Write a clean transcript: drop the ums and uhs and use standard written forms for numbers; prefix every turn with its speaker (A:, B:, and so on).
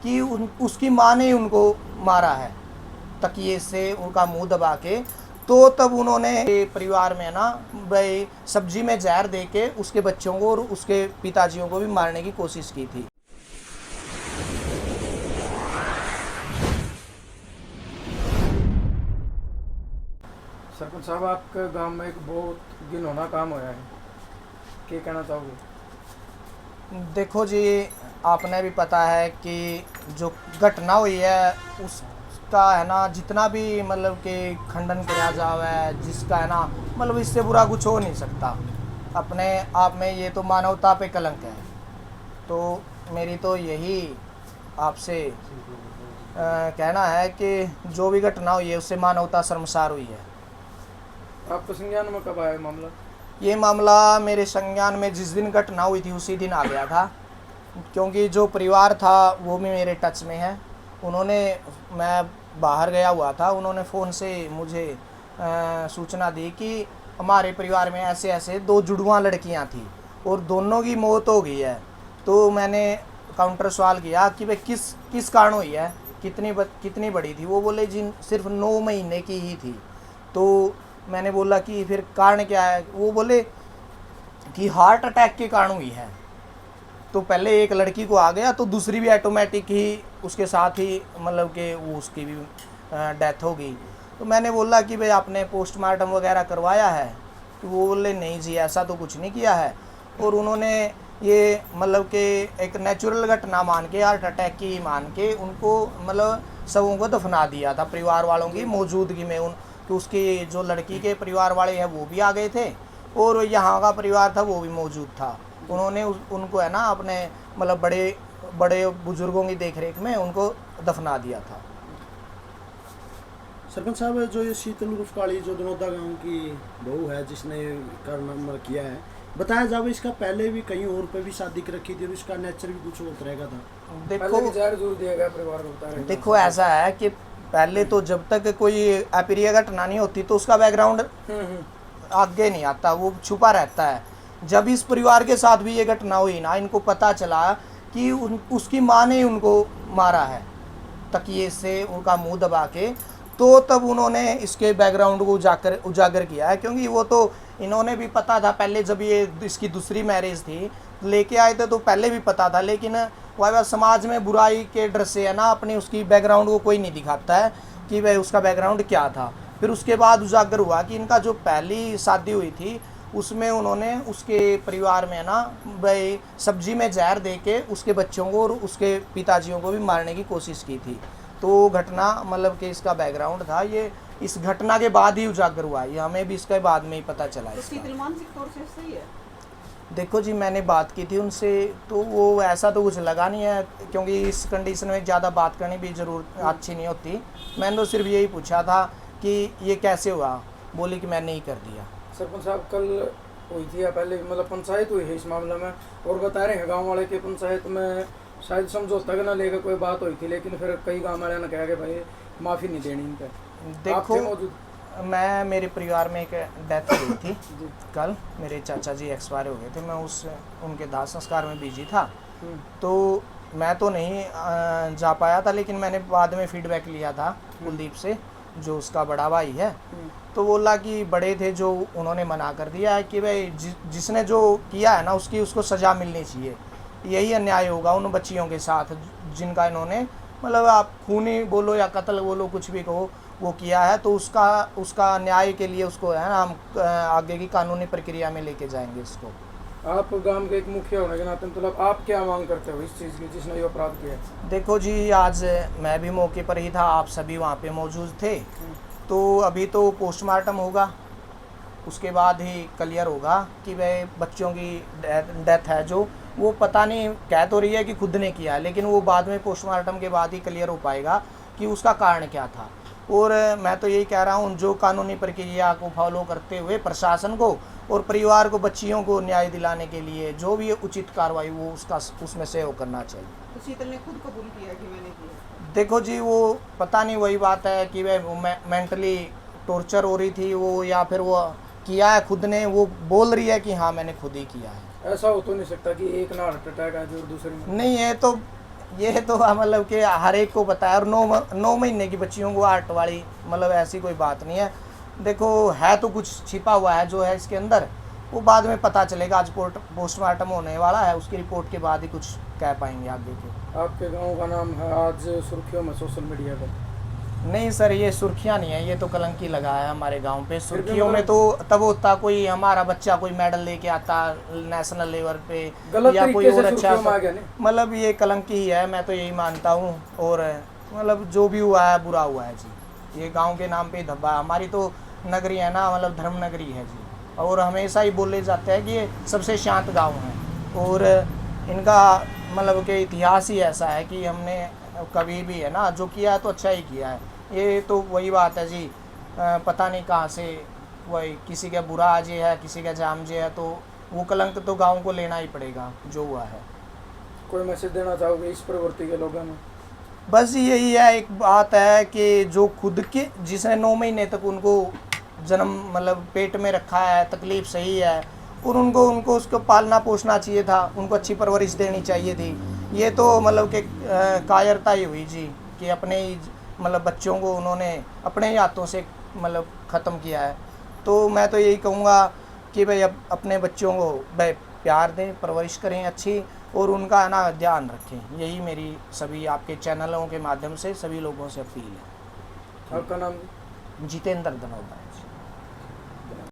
A: कि उसकी माँ ने उनको मारा है तकिए से उनका मुंह दबा के। तो तब उन्होंने परिवार में ना भाई सब्जी में जहर दे के उसके बच्चों को और उसके पिताजियों को भी मारने की कोशिश की थी।
B: सरपंच साहब, आपके गांव में एक बहुत घिनौना काम होया है, क्या कहना चाहोगे?
A: देखो जी, आपने भी पता है कि जो घटना हुई है उसका है ना जितना भी मतलब कि खंडन किया जावे, जिसका है ना मतलब इससे बुरा कुछ हो नहीं सकता। अपने आप में ये तो मानवता पे कलंक है। तो मेरी तो यही आपसे कहना है कि जो भी घटना हुई है उससे मानवता शर्मसार हुई है।
B: आपको संज्ञान में कब आया मामला?
A: ये मामला मेरे संज्ञान में जिस दिन घटना हुई थी उसी दिन आ गया था, क्योंकि जो परिवार था वो भी मेरे टच में है। उन्होंने, मैं बाहर गया हुआ था, उन्होंने फ़ोन से मुझे सूचना दी कि हमारे परिवार में ऐसे ऐसे दो जुड़वां लड़कियां थी और दोनों की मौत हो गई है। तो मैंने काउंटर सवाल किया कि भाई किस कारण हुई है, कितनी बड़ी थी। वो बोले जी सिर्फ 9 महीने की ही थी। तो मैंने बोला कि फिर कारण क्या है। वो बोले कि हार्ट अटैक के कारण हुई है। तो पहले एक लड़की को आ गया तो दूसरी भी ऑटोमेटिक ही उसके साथ ही मतलब कि वो उसकी भी डेथ हो गई। तो मैंने बोला कि भाई आपने पोस्टमार्टम वगैरह करवाया है? तो वो बोले नहीं जी ऐसा तो कुछ नहीं किया है। और उन्होंने ये मतलब कि एक नेचुरल घटना मान के, हार्ट अटैक की मान के उनको मतलब सबों को दफना दिया था परिवार वालों की मौजूदगी में। उन कि उसकी जो लड़की के परिवार वाले हैं वो भी आ गए थे और यहाँ का परिवार था वो भी मौजूद था। उन्होंने उनको है ना अपने मतलब बड़े बड़े बुजुर्गों की देखरेख में उनको दफना दिया था।
C: सरपंच साहब, जो ये शीतल उर्फ काली जो दनौदा गांव की बहू है जिसने कारनामा किया है, बताया जाए इसका पहले भी कहीं और पे भी शादी कर रखी थी और इसका नेचर भी कुछ और रहेगा था।
B: पहले भी जहर जरूर दिया गया परिवार को, बता रहे हैं।
A: देखो ऐसा है कि पहले तो जब तक कोई अप्रिय घटना नहीं होती तो उसका बैकग्राउंड आगे नहीं आता, वो छुपा रहता है। जब इस परिवार के साथ भी ये घटना हुई ना, इनको पता चला कि उसकी माँ ने उनको मारा है तकिए से उनका मुंह दबा के। तो तब उन्होंने इसके बैकग्राउंड को उजागर किया है, क्योंकि वो तो इन्होंने भी पता था पहले, जब ये इसकी दूसरी मैरिज थी लेके आए थे तो पहले भी पता था। लेकिन वह समाज में बुराई के डर से है ना अपनी उसकी बैकग्राउंड को कोई नहीं दिखाता है कि वह उसका बैकग्राउंड क्या था। फिर उसके बाद उजागर हुआ कि इनका जो पहली शादी हुई थी उसमें उन्होंने उसके परिवार में ना भाई सब्जी में जहर दे के उसके बच्चों को और उसके पिताजियों को भी मारने की कोशिश की थी। तो घटना मतलब कि इसका बैकग्राउंड था ये इस घटना के बाद ही उजागर हुआ। ये हमें भी इसके बाद में ही पता चला।
D: तो शीतल मानसिक तौर से सही है?
A: देखो जी, मैंने बात की थी उनसे तो वो ऐसा तो कुछ लगा नहीं है, क्योंकि इस कंडीशन में ज़्यादा बात करनी भी अच्छी नहीं होती। मैंने तो सिर्फ यही पूछा था कि ये कैसे हुआ, बोली कि मैंने ही कर दिया।
B: सरपंच साहब, कल हुई थी या पहले मतलब पंचायत हुई है इस मामले में, और बता रहे हैं गाँव वाले की पंचायत में शायद समझौता न लेकर कोई बात हुई थी, लेकिन फिर कई गाँव वाले ने कहा कि भाई माफ़ी नहीं देनी इन पर।
A: देखो मैं मेरे परिवार में एक डेथ हुई थी कल, मेरे चाचा जी एक्सपायर हो गए थे। मैं उनके दाह संस्कार में बिजी था तो मैं तो नहीं जा पाया था, लेकिन मैंने बाद में फीडबैक लिया था कुलदीप से, जो उसका बड़ा भाई है। तो बोला कि बड़े थे जो उन्होंने मना कर दिया है कि भाई जिसने जो किया है ना उसको सज़ा मिलनी चाहिए। यही अन्याय होगा उन बच्चियों के साथ जिनका इन्होंने मतलब आप खूनी बोलो या कत्ल बोलो कुछ भी कहो वो किया है। तो उसका न्याय के लिए उसको है ना हम आगे की कानूनी प्रक्रिया में लेके जाएंगे इसको।
B: आप गांव के एक मुखिया होने के नाते मतलब आप क्या मांग करते हो इस चीज़ की जिसने ये अपराध किया?
A: देखो जी, आज मैं भी मौके पर ही था, आप सभी वहाँ पे मौजूद थे। तो अभी तो पोस्टमार्टम होगा, उसके बाद ही क्लियर होगा कि भाई बच्चों की डेथ है जो वो पता नहीं कह तो रही है कि खुद ने किया है, लेकिन वो बाद में पोस्टमार्टम के बाद ही क्लियर हो पाएगा कि उसका कारण क्या था। और मैं तो यही कह रहा हूँ जो कानूनी प्रक्रिया को फॉलो करते हुए प्रशासन को और परिवार को बच्चियों को न्याय दिलाने के लिए जो भी उचित कार्रवाई वो उसमें सहयोग करना चाहिए।
D: तो शीतल ने खुद कबूल किया कि मैंने किया?
A: देखो जी, वो पता नहीं, वही बात है कि वह मेंटली टॉर्चर हो रही थी वो, या फिर वो किया है खुद ने। वो बोल रही है कि हाँ मैंने खुद ही किया है।
B: ऐसा हो तो नहीं सकता कि एक ना हार्ट अटैक है जो दूसरे में?
A: नहीं, ये तो ये तो मतलब कि हर एक को पता है, और 9 महीने की बच्चियों को आर्ट वाली मतलब ऐसी कोई बात नहीं है। देखो है तो कुछ छिपा हुआ है जो है इसके अंदर, वो बाद में पता चलेगा। आज पोस्टमार्टम होने वाला है, उसकी रिपोर्ट के बाद ही कुछ कह पाएंगे आगे के।
B: आपके गांव का नाम है आज सुर्खियों में सोशल मीडिया पर।
A: नहीं सर, ये सुर्खियाँ नहीं है, ये तो कलंक ही लगा है हमारे गांव पे।
B: फिर भी
A: सुर्खियों में
B: मतलब-
A: तो तब होता कोई हमारा बच्चा कोई मेडल लेके आता नेशनल लेवल पे,
B: गलत
A: या कोई
B: तरीके
A: और
B: से
A: अच्छा
B: सुर्खियों में आ गया नहीं।
A: मतलब ये कलंक ही है, मैं तो यही मानता हूँ। और मतलब जो भी हुआ है बुरा हुआ है जी। ये गांव के नाम पे धब्बा, हमारी तो नगरी है ना, मतलब धर्म नगरी है जी। और हमेशा ही बोले जाते हैं कि ये सबसे शांत गांव है, और इनका मतलब कि इतिहास ही ऐसा है कि हमने कभी भी है ना जो किया है तो अच्छा ही किया है। ये तो वही बात है जी, पता नहीं कहाँ से वही किसी का बुरा आज है, किसी का जाम जे है, तो वो कलंक तो गांव को लेना ही पड़ेगा जो हुआ है।
B: कोई मैसेज देना चाहोगे इस प्रवृत्ति के लोगों में?
A: बस यही है, एक बात है कि जो खुद के जिसने 9 महीने तक उनको जन्म मतलब पेट में रखा है, तकलीफ़ सही है, और उनको उसको पालना पोसना चाहिए था, उनको अच्छी परवरिश देनी चाहिए थी। ये तो मतलब कि कायरता ही हुई जी कि अपने ही मतलब बच्चों को उन्होंने अपने ही हाथों से मतलब ख़त्म किया है। तो मैं तो यही कहूँगा कि भाई अब अपने बच्चों को भाई प्यार दें, परवरिश करें अच्छी, और उनका ना ध्यान रखें। यही मेरी सभी आपके चैनलों के माध्यम से सभी लोगों से अपील है।
B: आपका नाम?
A: जितेंद्र धनोदा।